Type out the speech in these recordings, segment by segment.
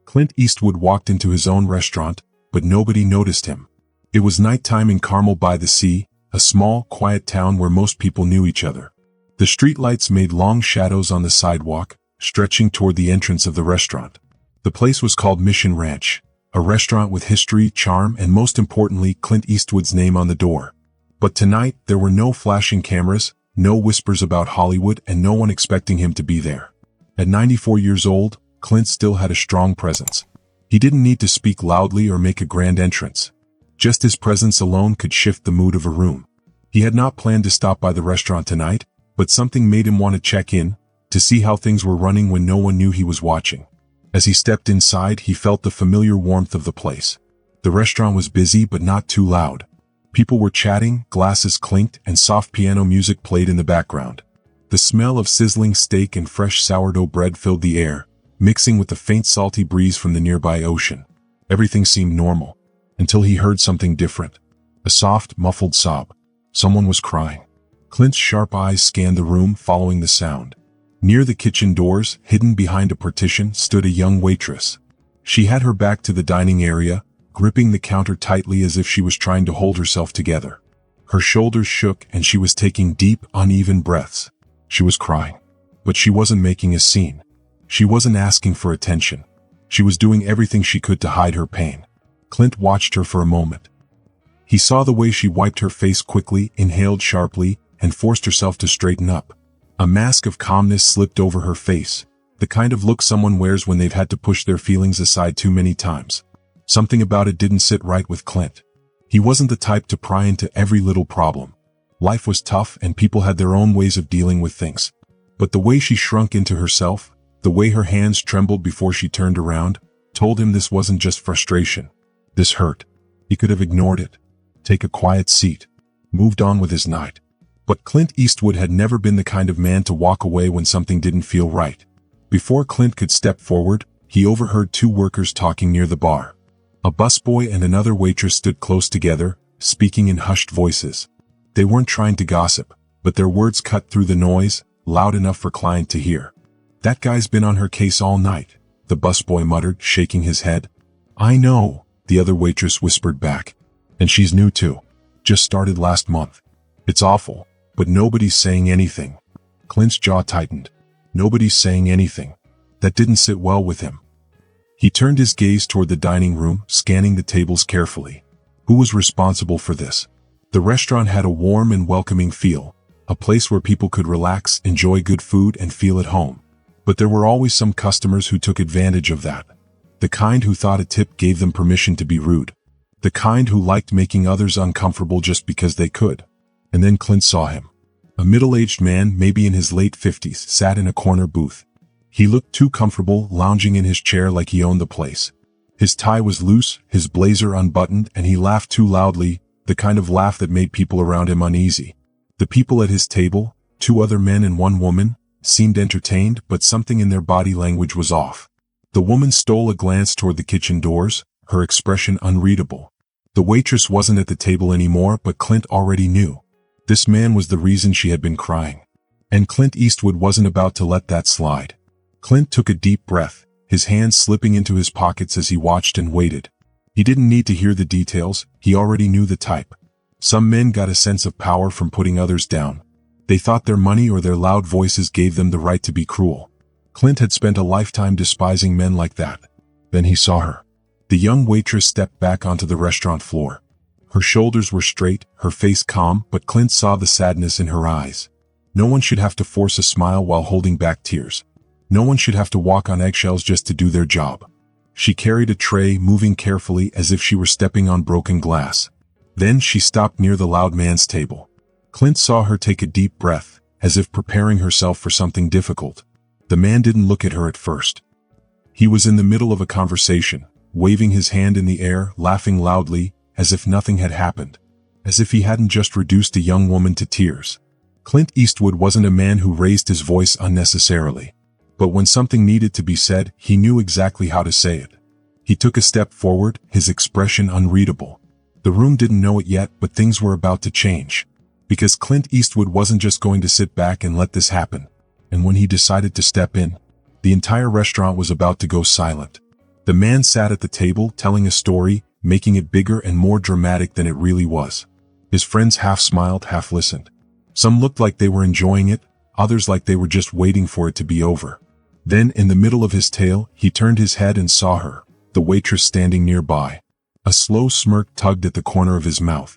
Clint Eastwood walked into his own restaurant, but nobody noticed him. It was nighttime in Carmel by the Sea, a small, quiet town where most people knew each other. The streetlights made long shadows on the sidewalk, stretching toward the entrance of the restaurant. The place was called Mission Ranch, a restaurant with history, charm, and most importantly, Clint Eastwood's name on the door. But tonight, there were no flashing cameras, no whispers about Hollywood, and no one expecting him to be there. At 94 years old, Clint still had a strong presence. He didn't need to speak loudly or make a grand entrance. Just his presence alone could shift the mood of a room. He had not planned to stop by the restaurant tonight, but something made him want to check in, to see how things were running when no one knew he was watching. As he stepped inside, he felt the familiar warmth of the place. The restaurant was busy but not too loud. People were chatting, glasses clinked, and soft piano music played in the background. The smell of sizzling steak and fresh sourdough bread filled the air, mixing with the faint salty breeze from the nearby ocean. Everything seemed normal, until he heard something different. A soft, muffled sob. Someone was crying. Clint's sharp eyes scanned the room, following the sound. Near the kitchen doors, hidden behind a partition, stood a young waitress. She had her back to the dining area, gripping the counter tightly as if she was trying to hold herself together. Her shoulders shook and she was taking deep, uneven breaths. She was crying. But she wasn't making a scene. She wasn't asking for attention. She was doing everything she could to hide her pain. Clint watched her for a moment. He saw the way she wiped her face quickly, inhaled sharply, and forced herself to straighten up. A mask of calmness slipped over her face, the kind of look someone wears when they've had to push their feelings aside too many times. Something about it didn't sit right with Clint. He wasn't the type to pry into every little problem. Life was tough and people had their own ways of dealing with things. But the way she shrunk into herself, the way her hands trembled before she turned around, told him this wasn't just frustration. This hurt. He could have ignored it, take a quiet seat, moved on with his night. But Clint Eastwood had never been the kind of man to walk away when something didn't feel right. Before Clint could step forward, he overheard two workers talking near the bar. A busboy and another waitress stood close together, speaking in hushed voices. They weren't trying to gossip, but their words cut through the noise, loud enough for Clint to hear. "That guy's been on her case all night," the busboy muttered, shaking his head. "I know," the other waitress whispered back. "And she's new too. Just started last month. It's awful. But nobody's saying anything." Clint's jaw tightened. Nobody's saying anything. That didn't sit well with him. He turned his gaze toward the dining room, scanning the tables carefully. Who was responsible for this? The restaurant had a warm and welcoming feel, a place where people could relax, enjoy good food, and feel at home. But there were always some customers who took advantage of that. The kind who thought a tip gave them permission to be rude. The kind who liked making others uncomfortable just because they could. And then Clint saw him. A middle-aged man, maybe in his late 50s, sat in a corner booth. He looked too comfortable, lounging in his chair like he owned the place. His tie was loose, his blazer unbuttoned, and he laughed too loudly, the kind of laugh that made people around him uneasy. The people at his table, two other men and one woman, seemed entertained, but something in their body language was off. The woman stole a glance toward the kitchen doors, her expression unreadable. The waitress wasn't at the table anymore, but Clint already knew. This man was the reason she had been crying. And Clint Eastwood wasn't about to let that slide. Clint took a deep breath, his hands slipping into his pockets as he watched and waited. He didn't need to hear the details, he already knew the type. Some men got a sense of power from putting others down. They thought their money or their loud voices gave them the right to be cruel. Clint had spent a lifetime despising men like that. Then he saw her. The young waitress stepped back onto the restaurant floor. Her shoulders were straight, her face calm, but Clint saw the sadness in her eyes. No one should have to force a smile while holding back tears. No one should have to walk on eggshells just to do their job. She carried a tray, moving carefully as if she were stepping on broken glass. Then she stopped near the loud man's table. Clint saw her take a deep breath, as if preparing herself for something difficult. The man didn't look at her at first. He was in the middle of a conversation, waving his hand in the air, laughing loudly, as if nothing had happened. As if he hadn't just reduced a young woman to tears. Clint Eastwood wasn't a man who raised his voice unnecessarily. But when something needed to be said, he knew exactly how to say it. He took a step forward, his expression unreadable. The room didn't know it yet, but things were about to change. Because Clint Eastwood wasn't just going to sit back and let this happen. And when he decided to step in, the entire restaurant was about to go silent. The man sat at the table telling a story, making it bigger and more dramatic than it really was. His friends half smiled, half listened. Some looked like they were enjoying it, others like they were just waiting for it to be over. Then, in the middle of his tale, he turned his head and saw her, the waitress standing nearby. A slow smirk tugged at the corner of his mouth.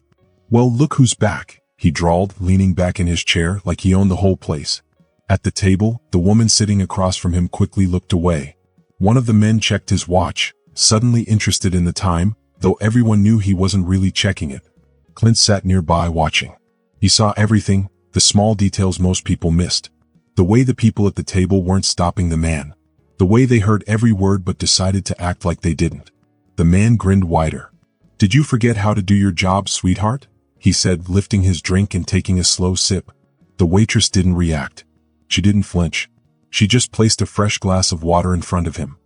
"Well, look who's back," he drawled, leaning back in his chair like he owned the whole place. At the table, the woman sitting across from him quickly looked away. One of the men checked his watch, suddenly interested in the time, though everyone knew he wasn't really checking it. Clint sat nearby watching. He saw everything, the small details most people missed. The way the people at the table weren't stopping the man. The way they heard every word but decided to act like they didn't. The man grinned wider. "Did you forget how to do your job, sweetheart?" he said, lifting his drink and taking a slow sip. The waitress didn't react. She didn't flinch. She just placed a fresh glass of water in front of him.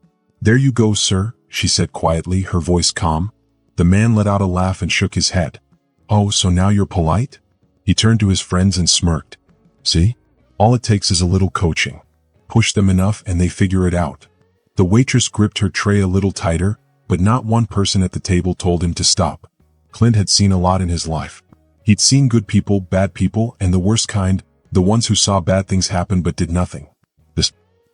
"There you go, sir," she said quietly, her voice calm. The man let out a laugh and shook his head. "Oh, so now you're polite?" He turned to his friends and smirked. "See? All it takes is a little coaching. Push them enough and they figure it out." The waitress gripped her tray a little tighter, but not one person at the table told him to stop. Clint had seen a lot in his life. He'd seen good people, bad people, and the worst kind, the ones who saw bad things happen but did nothing.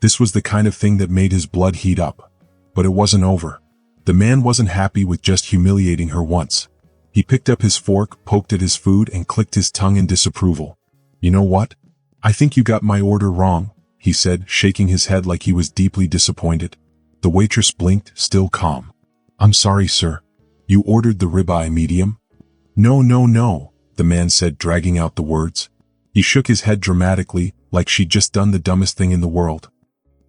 This was the kind of thing that made his blood heat up. But it wasn't over. The man wasn't happy with just humiliating her once. He picked up his fork, poked at his food, and clicked his tongue in disapproval. "You know what? I think you got my order wrong," he said, shaking his head like he was deeply disappointed. The waitress blinked, still calm. "I'm sorry, sir. You ordered the ribeye medium?" "No, no, no," the man said, dragging out the words. He shook his head dramatically, like she'd just done the dumbest thing in the world.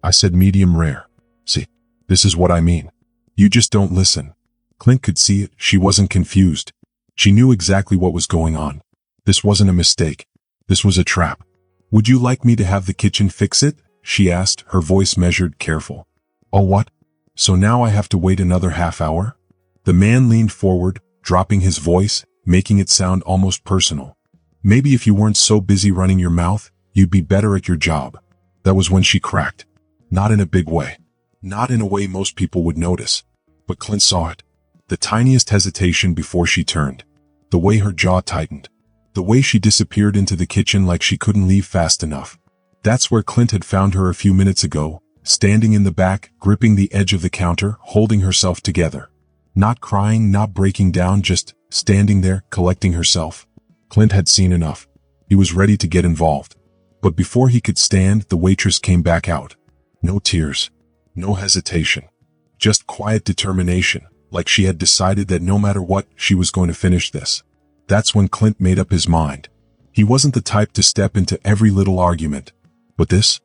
"I said medium rare. See, this is what I mean. You just don't listen." Clint could see it. She wasn't confused. She knew exactly what was going on. This wasn't a mistake. This was a trap. "Would you like me to have the kitchen fix it?" she asked, her voice measured, careful. "Oh, what? So now I have to wait another half hour?" The man leaned forward, dropping his voice, making it sound almost personal. "Maybe if you weren't so busy running your mouth, you'd be better at your job." That was when she cracked. Not in a big way. Not in a way most people would notice. But Clint saw it. The tiniest hesitation before she turned. The way her jaw tightened. The way she disappeared into the kitchen like she couldn't leave fast enough. That's where Clint had found her a few minutes ago, standing in the back, gripping the edge of the counter, holding herself together. Not crying, not breaking down, just standing there, collecting herself. Clint had seen enough. He was ready to get involved. But before he could stand, the waitress came back out. No tears. No hesitation. Just quiet determination, like she had decided that no matter what, she was going to finish this. That's when Clint made up his mind. He wasn't the type to step into every little argument. But this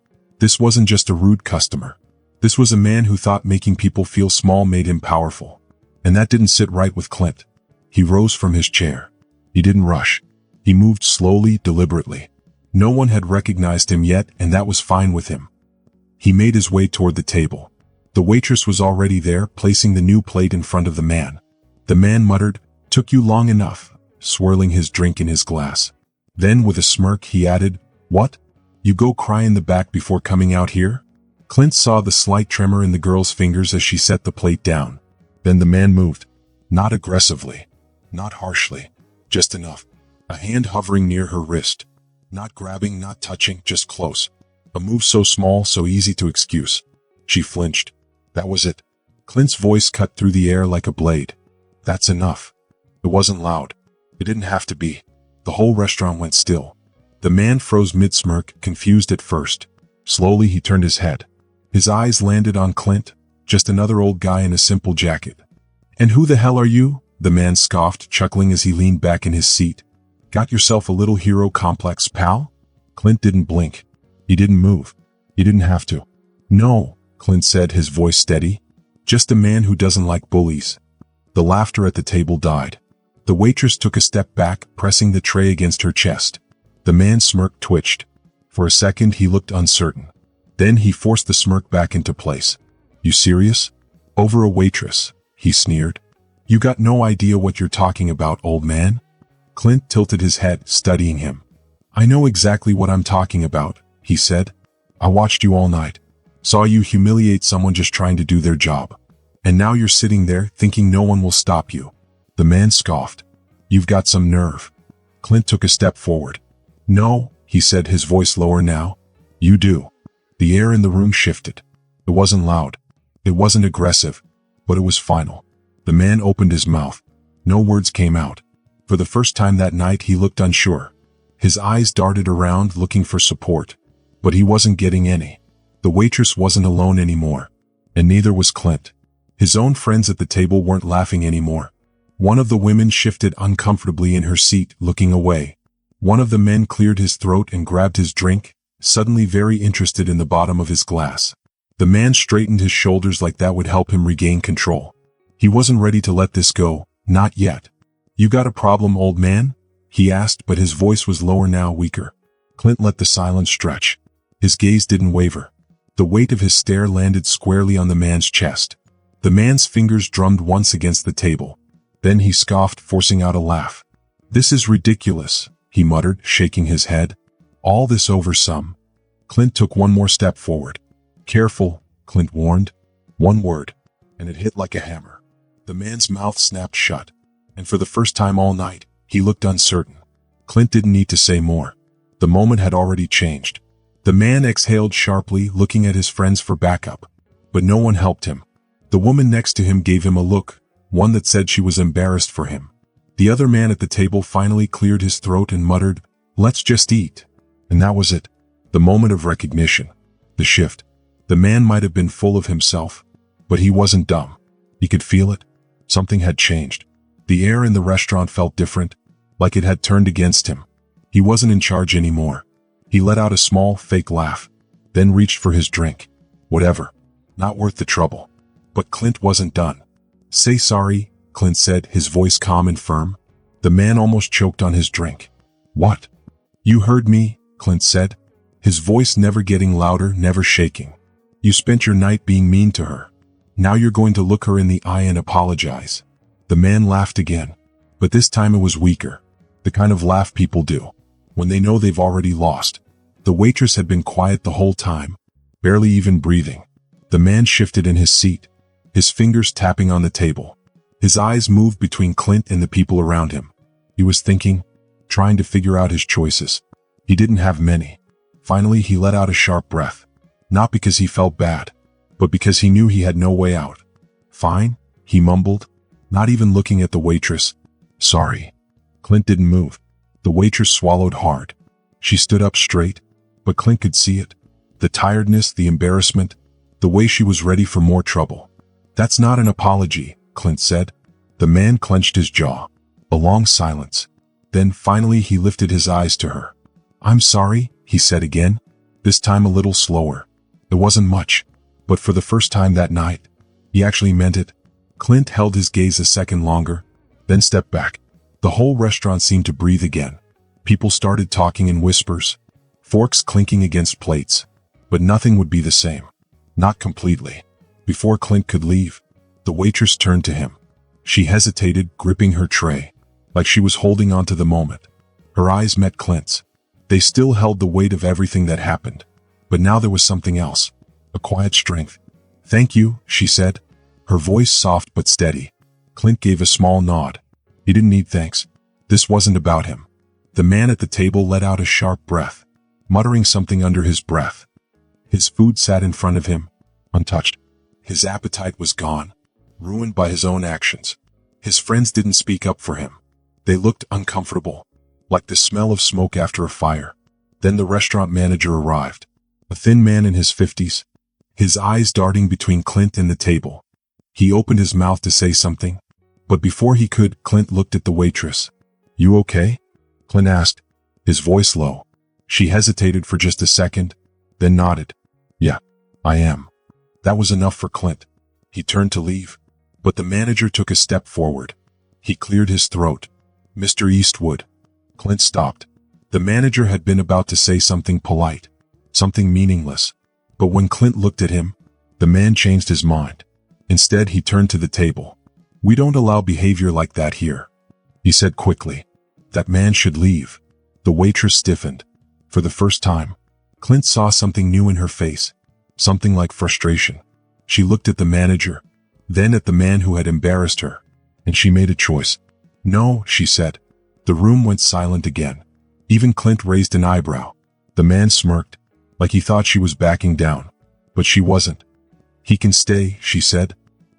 wasn't just a rude customer. This was a man who thought making people feel small made him powerful. And that didn't sit right with Clint. He rose from his chair. He didn't rush. He moved slowly, deliberately. No one had recognized him yet, and that was fine with him. He made his way toward the table. The waitress was already there, placing the new plate in front of the man. The man muttered, "Took you long enough," swirling his drink in his glass. Then, with a smirk, he added, "What? You go cry in the back before coming out here?" Clint saw the slight tremor in the girl's fingers as she set the plate down. Then the man moved. Not aggressively. Not harshly. Just enough. A hand hovering near her wrist. Not grabbing, not touching, just close. A move so small, so easy to excuse. She flinched. That was it. Clint's voice cut through the air like a blade. "That's enough." It wasn't loud. It didn't have to be. The whole restaurant went still. The man froze mid-smirk, confused at first. Slowly he turned his head. His eyes landed on Clint, just another old guy in a simple jacket. "And who the hell are you?" the man scoffed, chuckling as he leaned back in his seat. "Got yourself a little hero complex, pal?" Clint didn't blink. He didn't move. He didn't have to. "No," Clint said, his voice steady. "Just a man who doesn't like bullies." The laughter at the table died. The waitress took a step back, pressing the tray against her chest. The man's smirk twitched. For a second he looked uncertain. Then he forced the smirk back into place. "You serious? Over a waitress?" he sneered. "You got no idea what you're talking about, old man." Clint tilted his head, studying him. "I know exactly what I'm talking about," he said. "I watched you all night. Saw you humiliate someone just trying to do their job. And now you're sitting there thinking no one will stop you. The man scoffed. You've got some nerve. Clint took a step forward. No, he said, his voice lower now. You do. The air in the room shifted. It wasn't loud. It wasn't aggressive. But it was final. The man opened his mouth. No words came out. For the first time that night he looked unsure. His eyes darted around looking for support. But he wasn't getting any. The waitress wasn't alone anymore. And neither was Clint. His own friends at the table weren't laughing anymore. One of the women shifted uncomfortably in her seat, looking away. One of the men cleared his throat and grabbed his drink, suddenly very interested in the bottom of his glass. The man straightened his shoulders like that would help him regain control. He wasn't ready to let this go, not yet. You got a problem, old man? He asked, but his voice was lower now, weaker. Clint let the silence stretch. His gaze didn't waver. The weight of his stare landed squarely on the man's chest. The man's fingers drummed once against the table. Then he scoffed, forcing out a laugh. This is ridiculous, he muttered, shaking his head. All this over some. Clint took one more step forward. Careful, Clint warned. One word, and it hit like a hammer. The man's mouth snapped shut, and for the first time all night, he looked uncertain. Clint didn't need to say more. The moment had already changed. The man exhaled sharply, looking at his friends for backup. But no one helped him. The woman next to him gave him a look, one that said she was embarrassed for him. The other man at the table finally cleared his throat and muttered, "Let's just eat." And that was it. The moment of recognition. The shift. The man might have been full of himself, but he wasn't dumb. He could feel it. Something had changed. The air in the restaurant felt different, like it had turned against him. He wasn't in charge anymore. He let out a small, fake laugh, then reached for his drink. Whatever. Not worth the trouble. But Clint wasn't done. Say sorry, Clint said, his voice calm and firm. The man almost choked on his drink. What? You heard me, Clint said, his voice never getting louder, never shaking. You spent your night being mean to her. Now you're going to look her in the eye and apologize. The man laughed again, but this time it was weaker. The kind of laugh people do when they know they've already lost. The waitress had been quiet the whole time, barely even breathing. The man shifted in his seat, his fingers tapping on the table. His eyes moved between Clint and the people around him. He was thinking, trying to figure out his choices. He didn't have many. Finally, he let out a sharp breath. Not because he felt bad, but because he knew he had no way out. Fine, he mumbled, not even looking at the waitress. Sorry. Clint didn't move. The waitress swallowed hard. She stood up straight, but Clint could see it. The tiredness, the embarrassment, the way she was ready for more trouble. That's not an apology, Clint said. The man clenched his jaw. A long silence. Then finally he lifted his eyes to her. I'm sorry, he said again, this time a little slower. It wasn't much, but for the first time that night, he actually meant it. Clint held his gaze a second longer, then stepped back. The whole restaurant seemed to breathe again. People started talking in whispers, forks clinking against plates. But nothing would be the same. Not completely. Before Clint could leave, the waitress turned to him. She hesitated, gripping her tray, like she was holding on to the moment. Her eyes met Clint's. They still held the weight of everything that happened. But now there was something else. A quiet strength. Thank you, she said, her voice soft but steady. Clint gave a small nod. He didn't need thanks. This wasn't about him. The man at the table let out a sharp breath, muttering something under his breath. His food sat in front of him, untouched. His appetite was gone, ruined by his own actions. His friends didn't speak up for him. They looked uncomfortable, like the smell of smoke after a fire. Then the restaurant manager arrived, a thin man in his 50s, his eyes darting between Clint and the table. He opened his mouth to say something, but before he could, Clint looked at the waitress. You okay? Clint asked, his voice low. She hesitated for just a second, then nodded. Yeah, I am. That was enough for Clint. He turned to leave, but the manager took a step forward. He cleared his throat. Mr. Eastwood. Clint stopped. The manager had been about to say something polite, something meaningless. But when Clint looked at him, the man changed his mind. Instead, he turned to the table. We don't allow behavior like that here, he said quickly. That man should leave. The waitress stiffened. For the first time, Clint saw something new in her face, something like frustration. She looked at the manager, then at the man who had embarrassed her. And she made a choice. No, she said. The room went silent again. Even Clint raised an eyebrow. The man smirked, like he thought she was backing down. But she wasn't. He can stay, she said.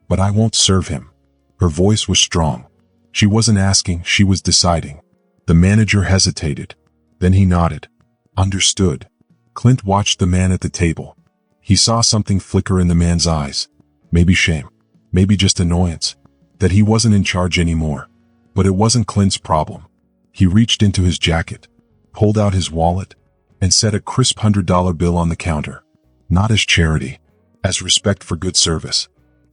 But I won't serve him. Her voice was strong. She wasn't asking, she was deciding. The manager hesitated. Then he nodded. Understood. Clint watched the man at the table. He saw something flicker in the man's eyes. Maybe shame. Maybe just annoyance. That he wasn't in charge anymore. But it wasn't Clint's problem. He reached into his jacket, pulled out his wallet, and set a crisp $100 bill on the counter. Not as charity, as respect for good service.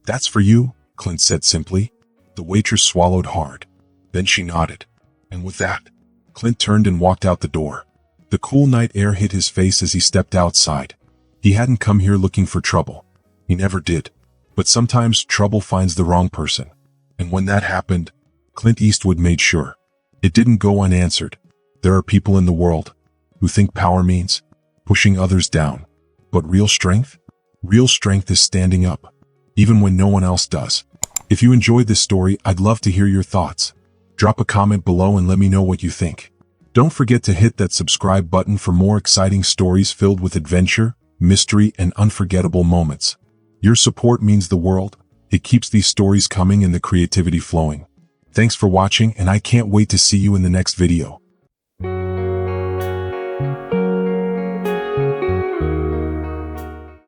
That's for you, Clint said simply. The waitress swallowed hard. Then she nodded. And with that, Clint turned and walked out the door. The cool night air hit his face as he stepped outside. He hadn't come here looking for trouble. He never did. But sometimes trouble finds the wrong person. And when that happened, Clint Eastwood made sure. It didn't go unanswered. There are people in the world who think power means pushing others down. But real strength? Real strength is standing up, even when no one else does. If you enjoyed this story, I'd love to hear your thoughts. Drop a comment below and let me know what you think. Don't forget to hit that subscribe button for more exciting stories filled with adventure, mystery, and unforgettable moments. Your support means the world. It keeps these stories coming and the creativity flowing. Thanks for watching, and I can't wait to see you in the next video.